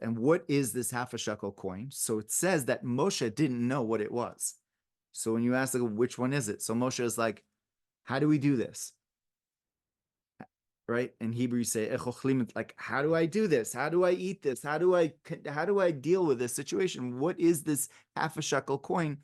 And what is this half a shekel coin? So it says that Moshe didn't know what it was. So when you ask, like, which one is it? So Moshe is like, how do we do this? Right? In Hebrew, you say, like, how do I do this? How do I eat this? How do I deal with this situation? What is this half a shekel coin?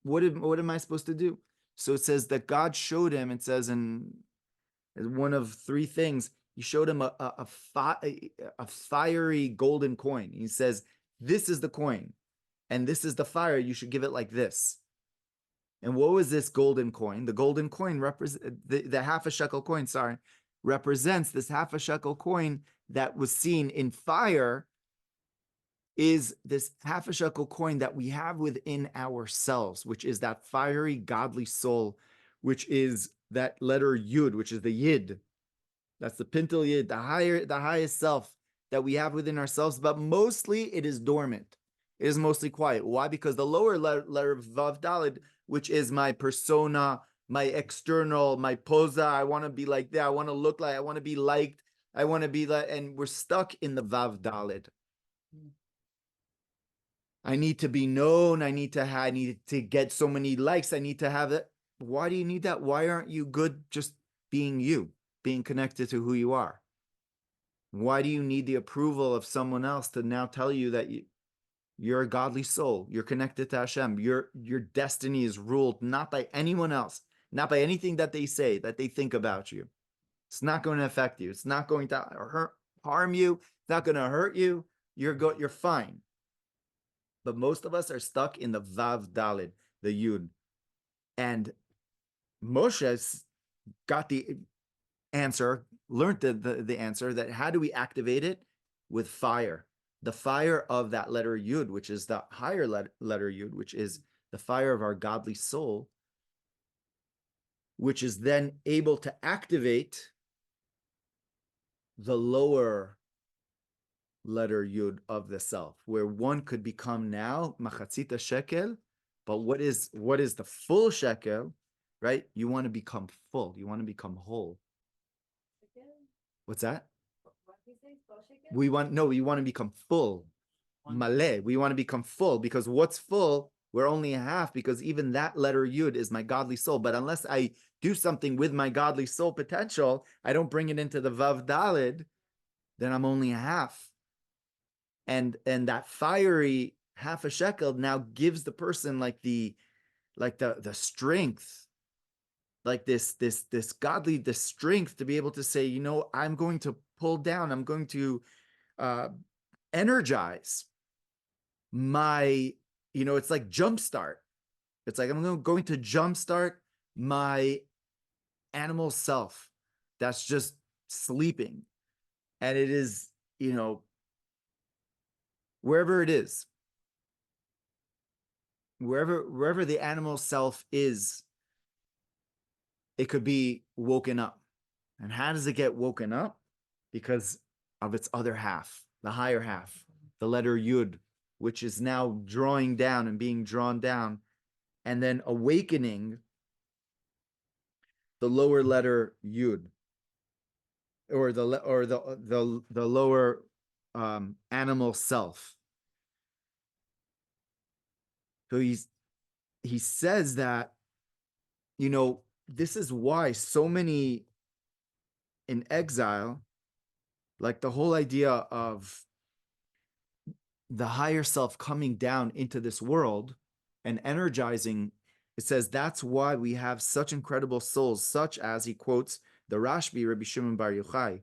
What am I supposed to do? So it says that God showed him, it says in one of three things, he showed him a fiery golden coin. He says, this is the coin, and this is the fire. You should give it like this. And what was this golden coin? The golden coin the half a shekel coin, sorry, represents this half a shekel coin that was seen in fire, is this half a shekel coin that we have within ourselves, which is that fiery godly soul, which is that letter Yud, which is the Yid. That's the Pintel Yid, the highest self that we have within ourselves, but mostly it is dormant. It is mostly quiet. Why? Because the lower letter of Vav Dalid, which is my persona, my external, my posa, I want to be like that, I want to look like, I want to be liked, I want to be like, and we're stuck in the Vav Dalid. I need to be known, I need to get so many likes, I need to have it. Why do you need that? Why aren't you good just being you, being connected to who you are? Why do you need the approval of someone else to now tell you that you're a godly soul, you're connected to Hashem, your destiny is ruled not by anyone else, not by anything that they say, that they think about you. It's not going to affect you. It's not going to harm you. It's not going to hurt you. You're fine. But most of us are stuck in the Vav Dalid, the Yud. And Moshe's got the answer, learned the answer, that how do we activate it? With fire. The fire of that letter Yud, which is the higher letter Yud, which is the fire of our godly soul, which is then able to activate the lower letter Yud of the self, where one could become now machatzita shekel, but what is the full shekel, right? You want to become full. You want to become whole. What's that? We want to become full. Maleh. We want to become full, because what's full, we're only a half, because even that letter Yud is my godly soul. But unless I do something with my godly soul potential, I don't bring it into the Vav Dalid, then I'm only a half. And that fiery half a shekel now gives the person like the strength, like this godly, the strength to be able to say, you know, I'm going to pull down, I'm going to energize my, you know, it's like jumpstart. It's like I'm going to jumpstart my animal self that's just sleeping. And it is, you know, wherever it is, wherever the animal self is, it could be woken up. And how does it get woken up? Because of its other half, the higher half, the letter Yud, which is now drawing down and being drawn down, and then awakening the lower letter Yud, or the lower animal self. So he says that, you know, this is why so many in exile, like the whole idea of the higher self coming down into this world and energizing, it says that's why we have such incredible souls, such as, he quotes the Rashbi, Rabbi Shimon Bar Yochai,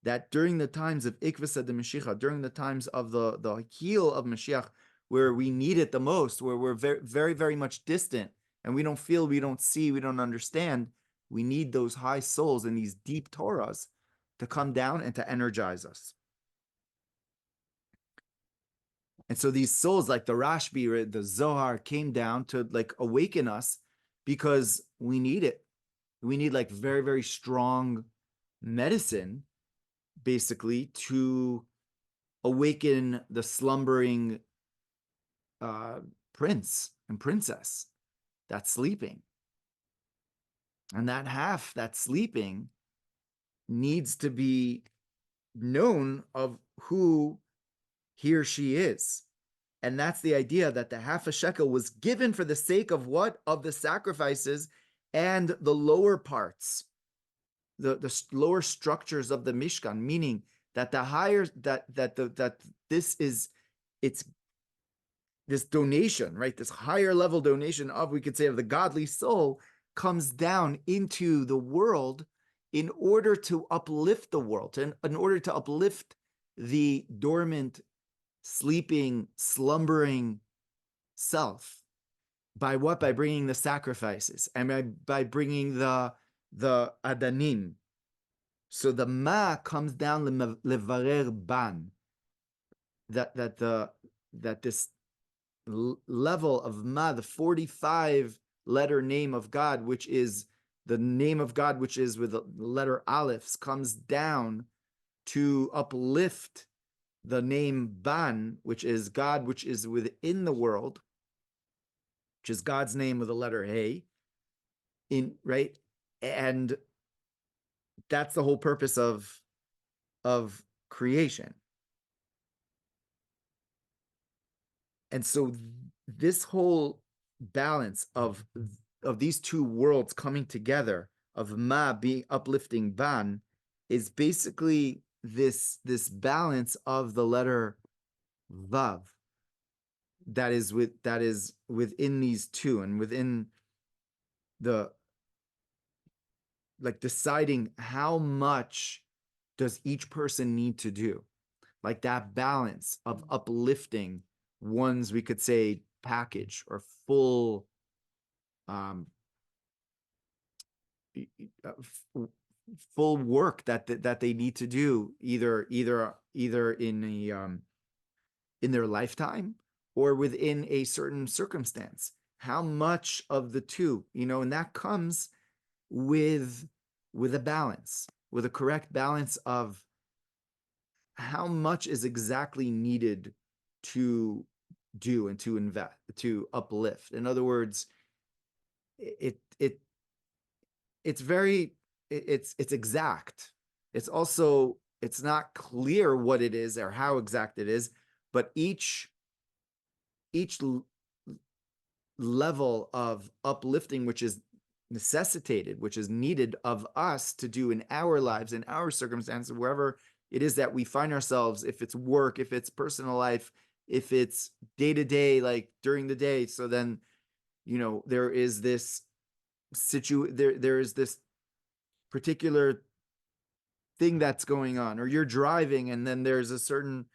that during the times of Ikvasa de Mashiach, during the times of the heel of Mashiach, where we need it the most, where we're very, very, very much distant, and we don't feel, we don't see, we don't understand, we need those high souls and these deep Torahs to come down and to energize us. And so these souls, like the Rashbi, the Zohar, came down to like awaken us, because we need it. We need like very, very strong medicine, basically, to awaken the slumbering prince and princess that's sleeping. And that half that's sleeping needs to be known of who he or she is. And that's the idea, that the half a shekel was given for the sake of what? Of the sacrifices and the lower parts, the lower structures of the Mishkan, meaning that the higher that this is, it's this donation, right? This higher level donation of, we could say, of the godly soul comes down into the world in order to uplift the world, and in order to uplift the dormant, sleeping, slumbering self. By what? By bringing the sacrifices, and by bringing the adanim. So the ma comes down levarer ban, that this level of ma, the 45 letter name of God, which is the name of God, which is with the letter Aleph, comes down to uplift the name Ban, which is God, which is within the world, which is God's name with the letter Hey, right? And that's the whole purpose of creation. And so this whole balance of these two worlds coming together, of Ma being uplifting Ban, is basically this balance of the letter Vav that is within these two, and within the, like, deciding how much does each person need to do, like that balance of uplifting one's, we could say, package or full full work that they need to do, either in their lifetime or within a certain circumstance. How much of the two, and that comes with a balance, with a correct balance of how much is exactly needed to do and to invest, to uplift. In other words, it's very, it's exact. It's also, it's not clear what it is or how exact it is, but each level of uplifting, which is necessitated, which is needed of us to do in our lives, in our circumstances, wherever it is that we find ourselves, if it's work, if it's personal life, if it's day to day, like during the day. So then, there is this there is this particular thing that's going on, or you're driving and then there's a certain,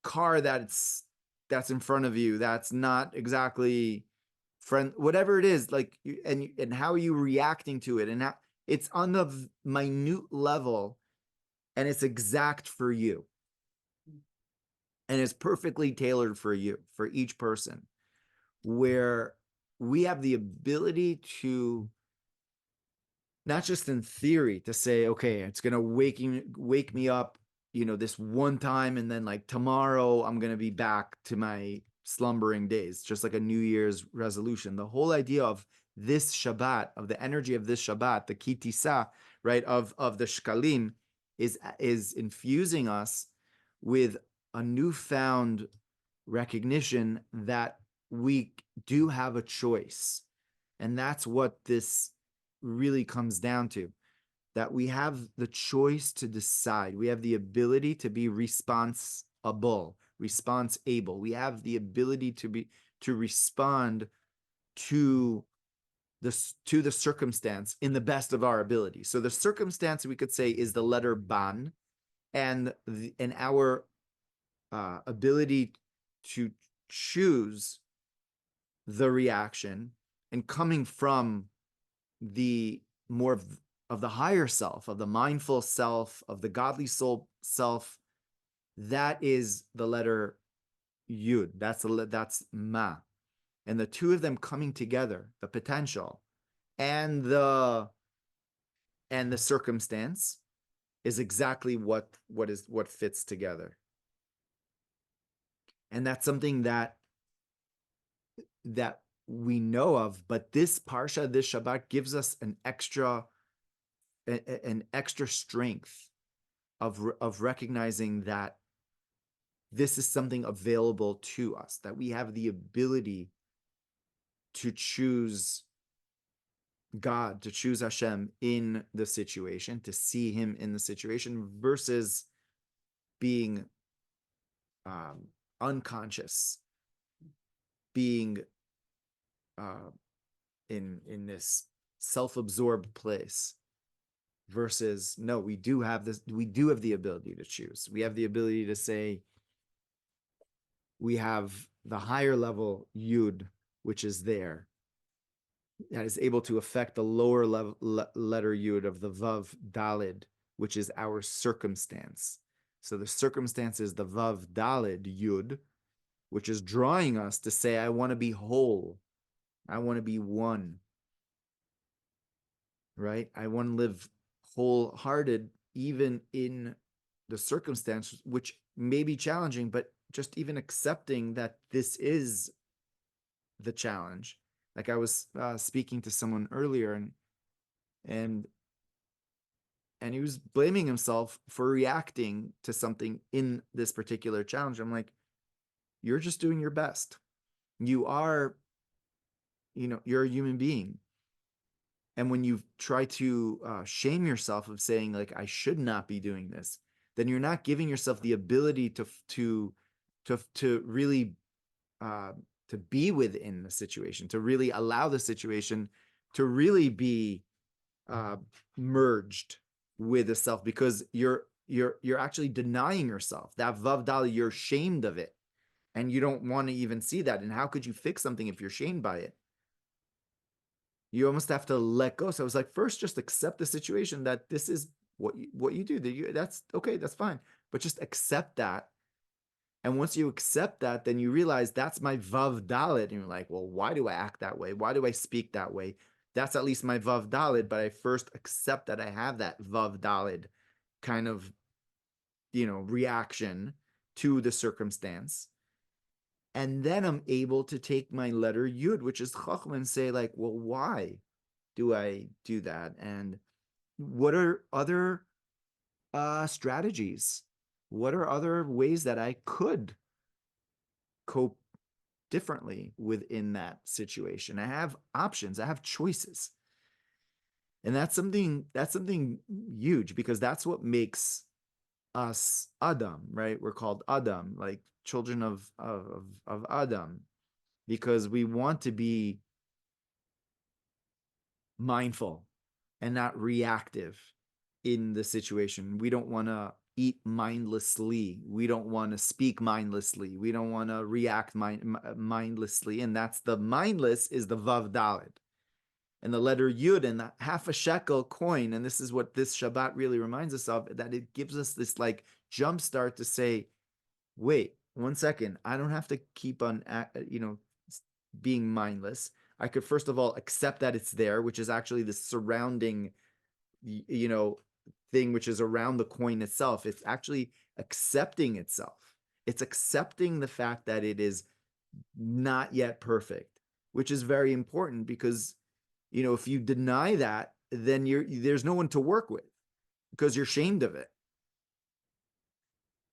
car that's in front of you that's not exactly friend, whatever it is, like, and how are you reacting to it, and how it's on the minute level, and it's exact for you, and it's perfectly tailored for you, for each person, where we have the ability to, not just in theory, to say, okay, it's going to wake me up, this one time, and then like tomorrow I'm going to be back to my slumbering days, just like a New Year's resolution. The whole idea of this Shabbat, of the energy of this Shabbat, the kitisa, right, of the shkalim, is infusing us with a newfound recognition that we do have a choice. And that's what this really comes down to, that we have the choice to decide. We have the ability to be responsible. We have the ability to respond to the circumstance in the best of our ability. So the circumstance, we could say, is the letter ban, and our ability to choose the reaction, and coming from the more of the higher self, of the mindful self, of the godly soul self, that is the letter Yud. That's Ma. And the two of them coming together, the potential and the circumstance, is exactly what fits together. And that's something that we know of, but this Parsha, this Shabbat, gives us an extra strength of recognizing that this is something available to us, that we have the ability to choose God, to choose Hashem in the situation, to see him in the situation, versus being unconscious, being in this self-absorbed place, versus no, we do have the ability to choose. We have the ability to say, we have the higher level Yud, which is there, that is able to affect the lower level letter Yud of the Vav Dalid, which is our circumstance. So the circumstance is the Vav Dalid Yud, which is drawing us to say, I want to be whole. I want to be one. Right? I want to live wholehearted, even in the circumstance, which may be challenging, but just even accepting that this is the challenge. Like I was speaking to someone earlier, and he was blaming himself for reacting to something in this particular challenge. I'm like, you're just doing your best. You are, you're a human being. And when you try to shame yourself of saying, like, I should not be doing this, then you're not giving yourself the ability to really to be within the situation, to really allow the situation to really be merged with the self, because you're actually denying yourself that Vav Dali. You're shamed of it, and you don't want to even see that. And how could you fix something if you're shamed by it? You almost have to let go. So I was like, first, just accept the situation, that this is what you do. That's okay. That's fine. But just accept that. And once you accept that, then you realize that's my Vav Dalit. And you're like, well, why do I act that way? Why do I speak that way? That's at least my Vav Dalit. But I first accept that I have that Vav Dalit kind of, reaction to the circumstance. And then I'm able to take my letter Yud, which is Chacham, and say, like, well, why do I do that? And what are other strategies? What are other ways that I could cope differently within that situation? I have options. I have choices. And that's something huge, because that's what makes us Adam, right? We're called Adam, like children of Adam, because we want to be mindful and not reactive in the situation. We don't want to eat mindlessly. We don't want to speak mindlessly. We don't want to react mindlessly. And that's the mindless is the Vav Dalid. And the letter Yud and the half a shekel coin. And this is what this Shabbat really reminds us of, that it gives us this like jump start to say, wait, 1 second. I don't have to keep on, being mindless. I could first of all accept that it's there, which is actually the surrounding, thing which is around the coin itself. It's actually accepting itself. It's accepting the fact that it is not yet perfect, which is very important, because, if you deny that, then there's no one to work with, because you're ashamed of it.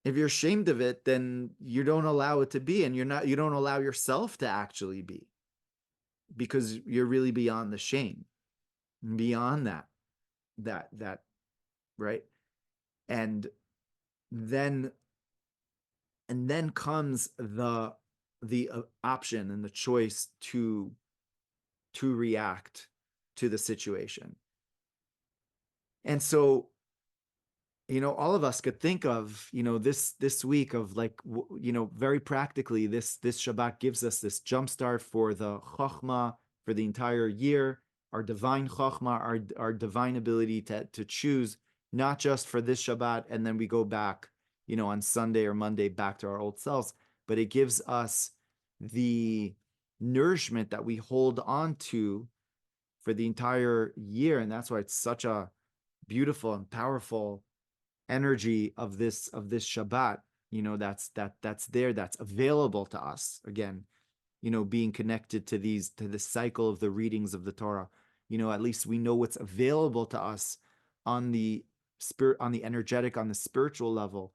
If you're ashamed of it, then you don't allow it to be, and you don't allow yourself to actually be, because you're really beyond the shame, beyond that, right? And then comes the option and the choice to react to the situation. And so, all of us could think of, this week of like, very practically, this Shabbat gives us this jumpstart for the Chokhmah for the entire year, our divine Chokhmah, our divine ability to choose, not just for this Shabbat, and then we go back, on Sunday or Monday back to our old selves, but it gives us the nourishment that we hold on to for the entire year. And that's why it's such a beautiful and powerful energy of this Shabbat, that's there, that's available to us. Again, being connected to the cycle of the readings of the Torah, at least we know what's available to us on the spirit, on the energetic, on the spiritual level.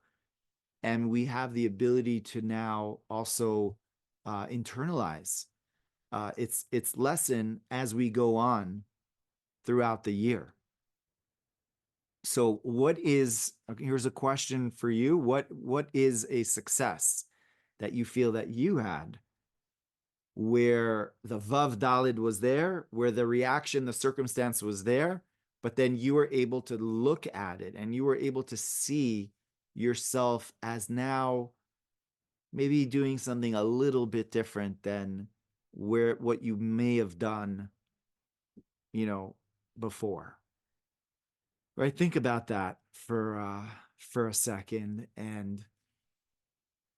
and we have the ability to now also internalize its lesson as we go on throughout the year. So here's a question for you. What is a success that you feel that you had where the Vav Dalid was there, where the reaction, the circumstance was there, but then you were able to look at it and you were able to see yourself as now maybe doing something a little bit different than what you may have done, before. Right? Think about that for a second. And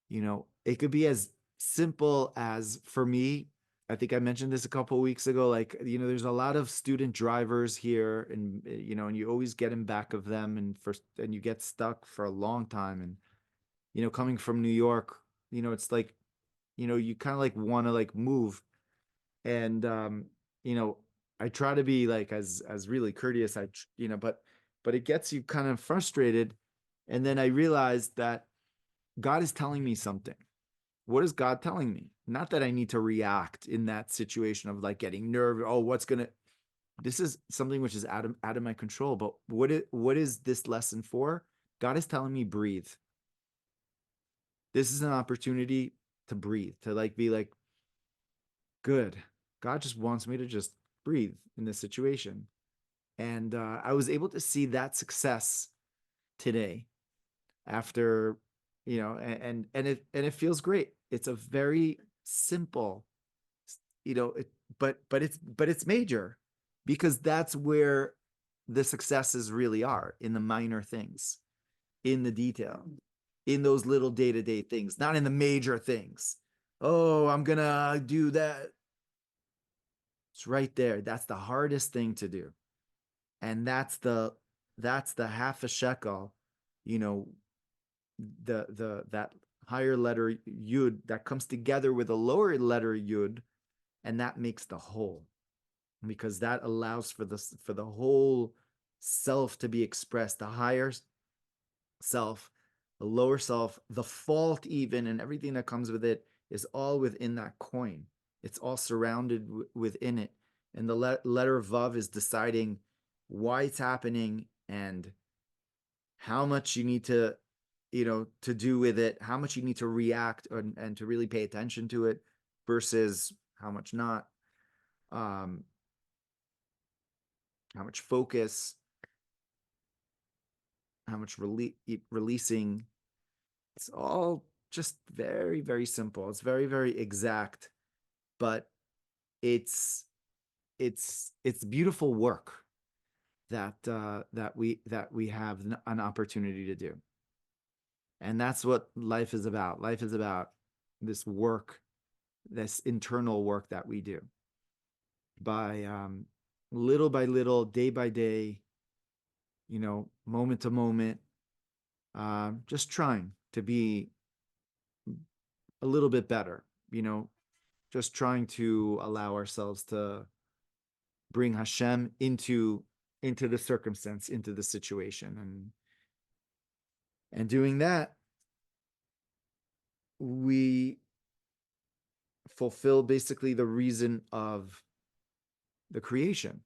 it could be as simple as, for me, I think I mentioned this a couple of weeks ago, like, there's a lot of student drivers here, and and you always get in back of them, and you get stuck for a long time. And coming from New York, it's like, you kind of like want to like move. And I try to be like as really courteous, but it gets you kind of frustrated. And then I realized that God is telling me something. What is God telling me? Not that I need to react in that situation of like getting nervous. Oh, this is something which is out of my control. But what is this lesson for? God is telling me, breathe. This is an opportunity to breathe, to like be like, good. God just wants me to just breathe in this situation. And I was able to see that success today after, and it feels great. It's a very simple, but it's major, because that's where the successes really are, in the minor things, in the detail, in those little day-to-day things, not in the major things. Oh, I'm gonna do that. It's right there. That's the hardest thing to do. And that's the half a shekel, you know, that higher letter yud that comes together with a lower letter yud, and that makes the whole, because that allows for the whole self to be expressed, the higher self, the lower self, the fault, even, and everything that comes with it is all within that coin. It's all surrounded within it. And the letter Vav is deciding why it's happening and how much you need to, to do with it, how much you need to react and to really pay attention to it versus how much not, how much focus, how much releasing. It's all just very, very simple. It's very, very exact, but it's beautiful work that we have an opportunity to do. And that's what life is about. Life is about this work, this internal work that we do by little by little, day by day, moment to moment, just trying to be a little bit better, just trying to allow ourselves to bring Hashem into the circumstance, into the situation. And doing that, we fulfill basically the reason of the creation.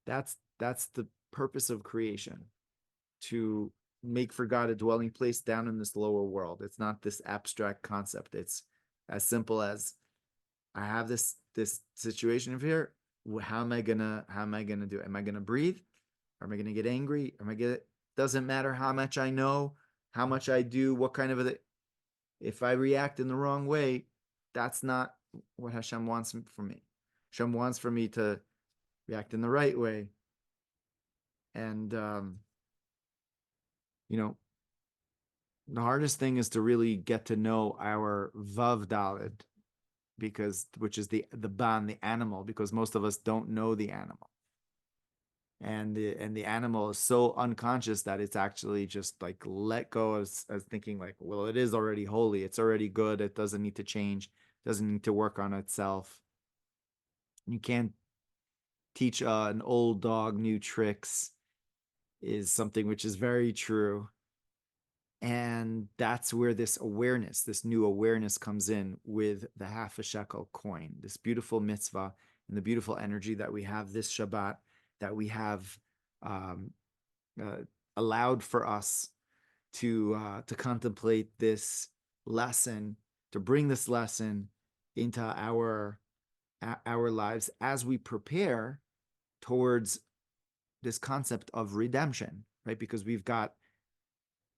That's the purpose of creation, to make for God a dwelling place down in this lower world. It's not this abstract concept. It's as simple as, I have this situation over here. How am I gonna do it? Am I gonna breathe? Or am I gonna get angry? Doesn't matter how much I know, how much I do, what kind of if I react in the wrong way, that's not what Hashem wants from me. Hashem wants for me to react in the right way. And the hardest thing is to really get to know our Vav Dalid, which is the ban, the animal, because most of us don't know the animal. And the animal is so unconscious that it's actually just like let go as thinking like, well, it is already holy, it's already good, it doesn't need to change, doesn't need to work on itself. You can't teach an old dog new tricks, is something which is very true. And that's where this awareness, this new awareness comes in with the half a shekel coin, this beautiful mitzvah and the beautiful energy that we have this Shabbat, that we have um, uh, allowed for us to contemplate this lesson, to bring this lesson into our lives as we prepare towards this concept of redemption, right? Because we've got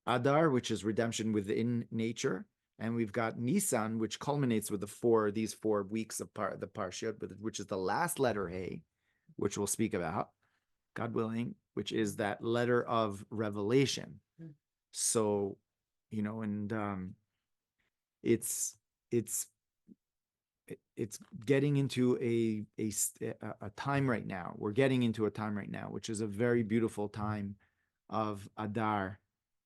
Adar, which is redemption within nature, and we've got Nisan, which culminates with these 4 weeks of the Parshat, which is the last letter Hey, which we'll speak about, God willing, which is that letter of revelation. So, and it's getting into a time right now. We're getting into a time right now, which is a very beautiful time of Adar,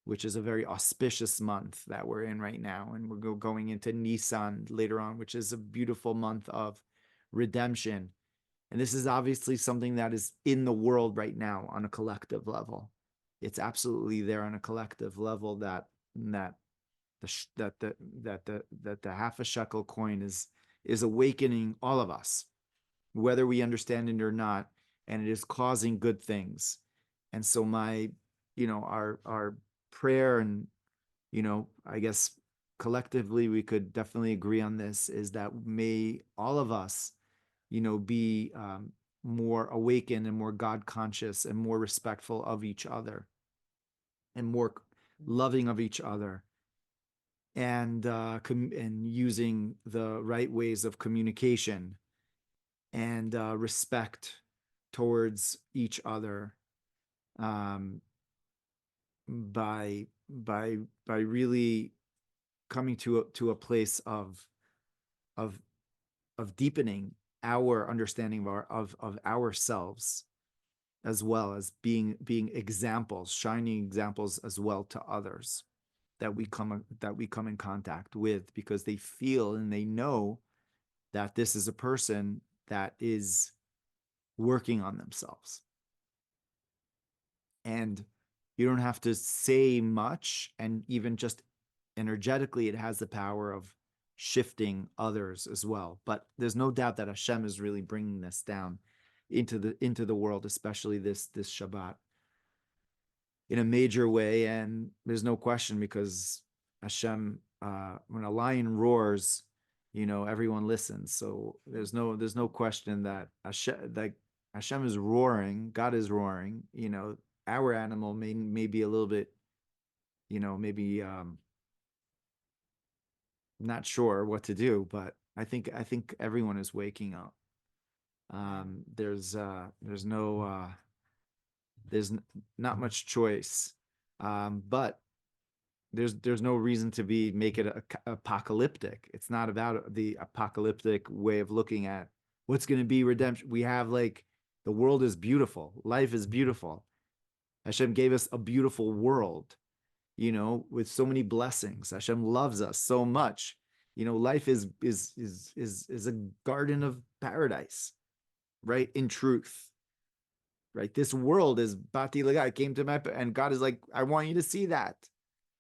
which is a very auspicious month that we're in right now. And we're going into Nisan later on, which is a beautiful month of redemption. And this is obviously something that is in the world right now on a collective level. It's absolutely there on a collective level that the half a shekel coin is awakening all of us, whether we understand it or not, and it is causing good things. And so our prayer, and I guess collectively we could definitely agree on this, is that may all of us be more awakened and more God conscious and more respectful of each other and more loving of each other, and using the right ways of communication and respect towards each other, by really coming to a place of deepening our understanding of ourselves, as well as being examples, shining examples as well to others that we come in contact with, because they feel and they know that this is a person that is working on themselves. And you don't have to say much, and even just energetically, it has the power of shifting others as well. But there's no doubt that Hashem is really bringing this down into the world, especially this Shabbat, in a major way. And there's no question, because Hashem, when a lion roars, everyone listens. So there's no question that Hashem is roaring, God is roaring. Our animal may be a little bit, maybe not sure what to do, but I think everyone is waking up. There's not much choice, but there's no reason to make it apocalyptic. It's not about the apocalyptic way of looking at what's going to be redemption. We have the world is beautiful, life is beautiful. Hashem gave us a beautiful world, with so many blessings. Hashem loves us so much. Life is a garden of paradise, right? In truth, right? This world is Bati Laga. It came to my, and God is like, I want you to see that.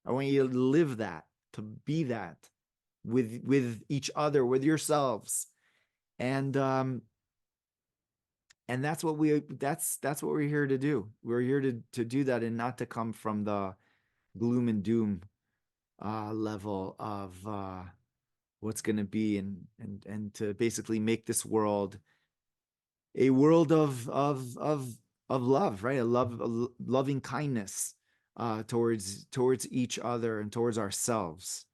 I want you to live that, to be that with each other, with yourselves. And that's what we're here to do. We're here to do that, and not to come from the gloom and doom level of what's going to be, and to basically make this world a world of love, right? A loving kindness towards each other and towards ourselves.